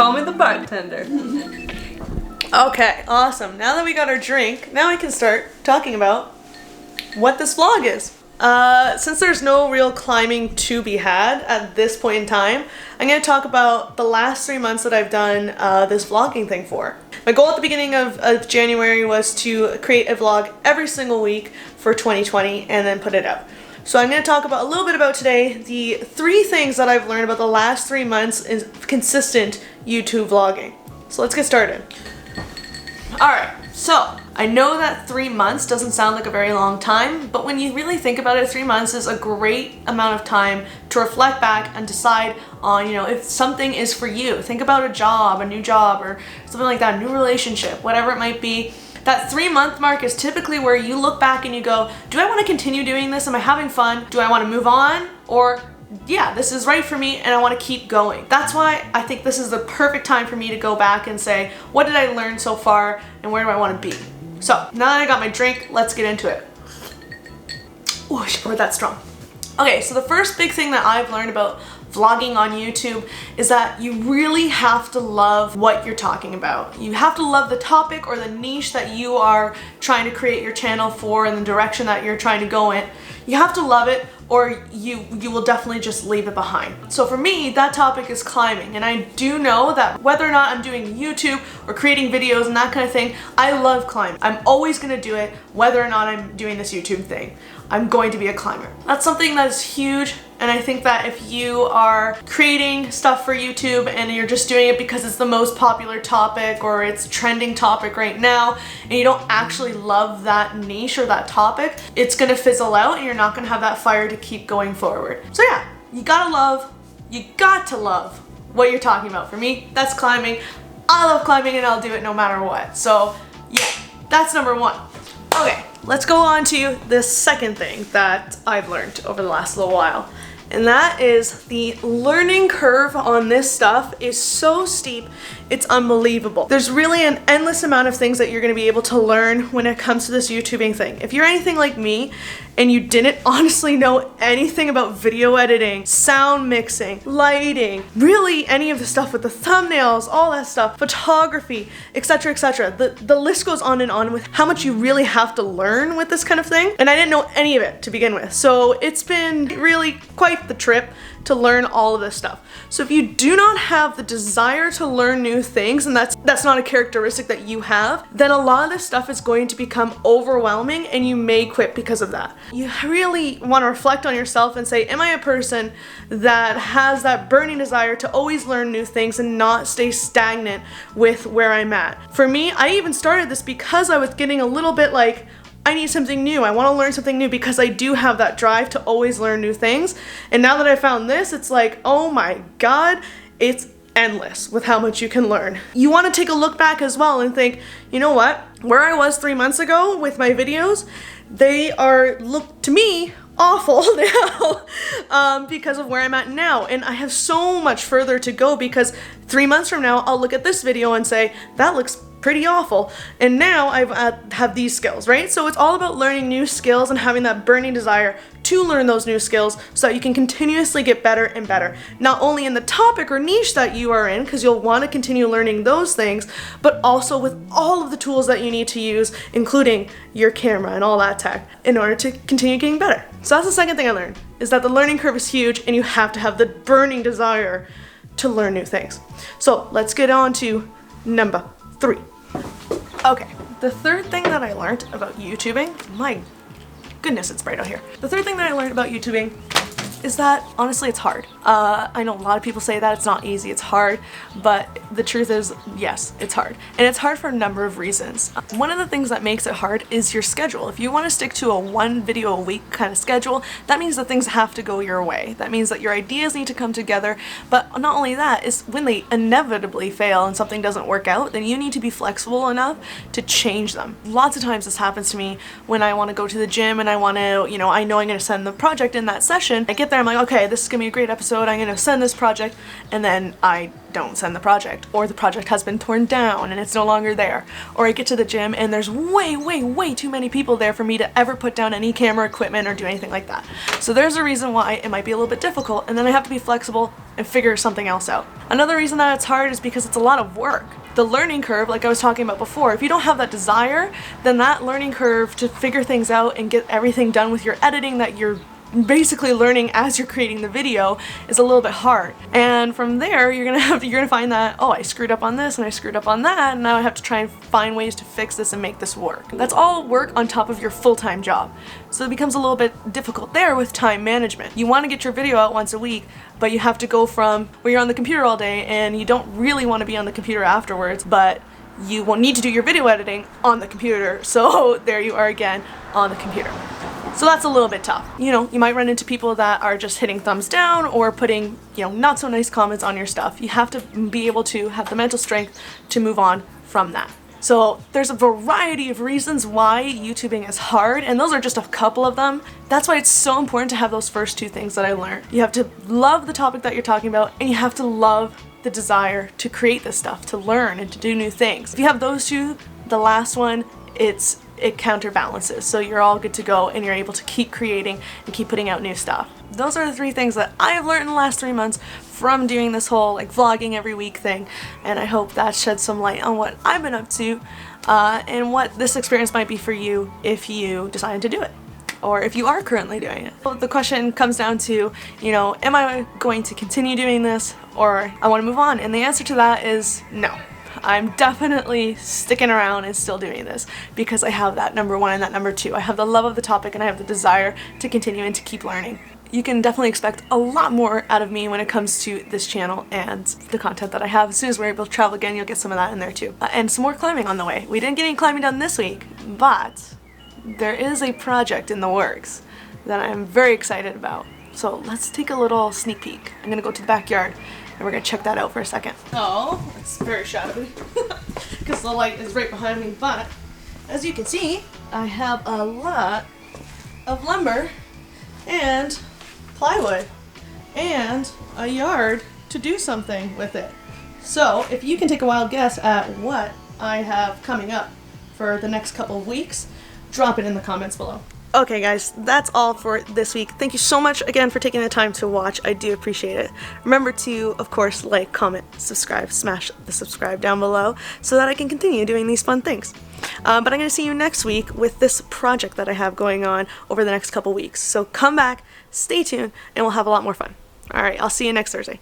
call me the bartender. Okay, awesome. Now that we got our drink, now I can start talking about what this vlog is. Since there's no real climbing to be had at this point in time, I'm going to talk about the last 3 months that I've done this vlogging thing for. My goal at the beginning of January was to create a vlog every single week for 2020 and then put it out. So I'm going to talk about a little bit about today the 3 things that I've learned about the last 3 months in consistent YouTube vlogging. So let's get started. Alright, so I know that 3 months doesn't sound like a very long time, but when you really think about it, 3 months is a great amount of time to reflect back and decide on, if something is for you. Think about a job, a new job, or something like that, a new relationship, whatever it might be. That 3-month mark is typically where you look back and you go, do I want to continue doing this? Am I having fun? Do I want to move on? Or yeah, this is right for me and I want to keep going. That's why I think this is the perfect time for me to go back and say, what did I learn so far and where do I want to be? So now that I got my drink, let's get into it. Oh, I should pour that strong. Okay, so the first big thing that I've learned about vlogging on YouTube is that you really have to love what you're talking about. You have to love the topic or the niche that you are trying to create your channel for and the direction that you're trying to go in. You have to love it or you will definitely just leave it behind. So for me, that topic is climbing, and I do know that whether or not I'm doing YouTube or creating videos and that kind of thing, I love climbing. I'm always gonna do it whether or not I'm doing this YouTube thing. I'm going to be a climber. That's something that is huge, and I think that if you are creating stuff for YouTube and you're just doing it because it's the most popular topic or it's trending topic right now and you don't actually love that niche or that topic, it's gonna fizzle out and you're not gonna have that fire to keep going forward. So yeah, you got to love what you're talking about. For me, that's climbing. I love climbing and I'll do it no matter what. So yeah, that's number 1. Okay, let's go on to the second thing that I've learned over the last little while. And that is the learning curve on this stuff is so steep, it's unbelievable. There's really an endless amount of things that you're gonna be able to learn when it comes to this YouTubing thing. If you're anything like me and you didn't honestly know anything about video editing, sound mixing, lighting, really any of the stuff with the thumbnails, all that stuff, photography, etc., etc. The list goes on and on with how much you really have to learn with this kind of thing. And I didn't know any of it to begin with. So it's been really quite the trip to learn all of this stuff. So if you do not have the desire to learn new things, and that's not a characteristic that you have, then a lot of this stuff is going to become overwhelming and you may quit because of that. You really want to reflect on yourself and say, am I a person that has that burning desire to always learn new things and not stay stagnant with where I'm at? For me, I even started this because I was getting a little bit like, I need something new. I want to learn something new because I do have that drive to always learn new things. And now that I found this, it's like, oh my God, it's endless with how much you can learn. You want to take a look back as well and think, you know what? Where I was 3 months ago with my videos, they look to me awful now because of where I'm at now. And I have so much further to go because 3 months from now, I'll look at this video and say, that looks pretty awful. And now I have these skills, right? So it's all about learning new skills and having that burning desire to learn those new skills so that you can continuously get better and better. Not only in the topic or niche that you are in, because you'll want to continue learning those things, but also with all of the tools that you need to use, including your camera and all that tech, in order to continue getting better. So that's the second thing I learned, is that the learning curve is huge and you have to have the burning desire to learn new things. So let's get on to number 3. Okay, the third thing that I learned about YouTubing, my goodness, it's bright out here. The third thing that I learned about YouTubing is that honestly it's hard. I know a lot of people say that it's not easy, it's hard, but the truth is, yes, it's hard. And it's hard for a number of reasons. One of the things that makes it hard is your schedule. If you want to stick to a 1 video a week kind of schedule, that means that things have to go your way. That means that your ideas need to come together, but not only that, is when they inevitably fail and something doesn't work out, then you need to be flexible enough to change them. Lots of times this happens to me when I want to go to the gym and I want to, I know I'm going to send the project in that session. I get there, I'm like, okay, this is gonna be a great episode, I'm gonna send this project, and then I don't send the project, or the project has been torn down and it's no longer there, or I get to the gym and there's way too many people there for me to ever put down any camera equipment or do anything like that. So there's a reason why it might be a little bit difficult, and then I have to be flexible and figure something else out. Another reason that it's hard is because it's a lot of work. The learning curve, like I was talking about before, if you don't have that desire, then that learning curve to figure things out and get everything done with your editing that you're basically learning as you're creating the video is a little bit hard. And from there, you're gonna find that, oh, I screwed up on this and I screwed up on that, and now I have to try and find ways to fix this and make this work. That's all work on top of your full-time job. So it becomes a little bit difficult there with time management. You want to get your video out once a week, but you have to go from where you're on the computer all day and you don't really want to be on the computer afterwards, but you will need to do your video editing on the computer. So there you are again on the computer. So that's a little bit tough. You know, you might run into people that are just hitting thumbs down or putting, you know, not so nice comments on your stuff. You have to be able to have the mental strength to move on from that. So there's a variety of reasons why YouTubing is hard, and those are just a couple of them. That's why it's so important to have those first two things that I learned. You have to love the topic that you're talking about, and you have to love the desire to create this stuff, to learn and to do new things. If you have those two, the last one, it counterbalances, so you're all good to go and you're able to keep creating and keep putting out new stuff. Those are the three things that I have learned in the last 3 months from doing this whole like vlogging every week thing, and I hope that sheds some light on what I've been up to and what this experience might be for you if you decided to do it, or if you are currently doing it. Well, the question comes down to, you know, am I going to continue doing this, or I want to move on? And the answer to that is no. I'm definitely sticking around and still doing this because I have that number one and that number two. I have the love of the topic and I have the desire to continue and to keep learning. You can definitely expect a lot more out of me when it comes to this channel and the content that I have. As soon as we're able to travel again, you'll get some of that in there too. And some more climbing on the way. We didn't get any climbing done this week, but there is a project in the works that I'm very excited about. So let's take a little sneak peek. I'm gonna go to the backyard and we're gonna check that out for a second. Oh, it's very shadowy because the light is right behind me, but as you can see, I have a lot of lumber and plywood and a yard to do something with it. So if you can take a wild guess at what I have coming up for the next couple of weeks, drop it in the comments below. Okay guys, that's all for this week. Thank you so much again for taking the time to watch. I do appreciate it. Remember to, of course, like, comment, subscribe, smash the subscribe down below so that I can continue doing these fun things. But I'm going to see you next week with this project that I have going on over the next couple weeks. So come back, stay tuned, and we'll have a lot more fun. Alright, I'll see you next Thursday.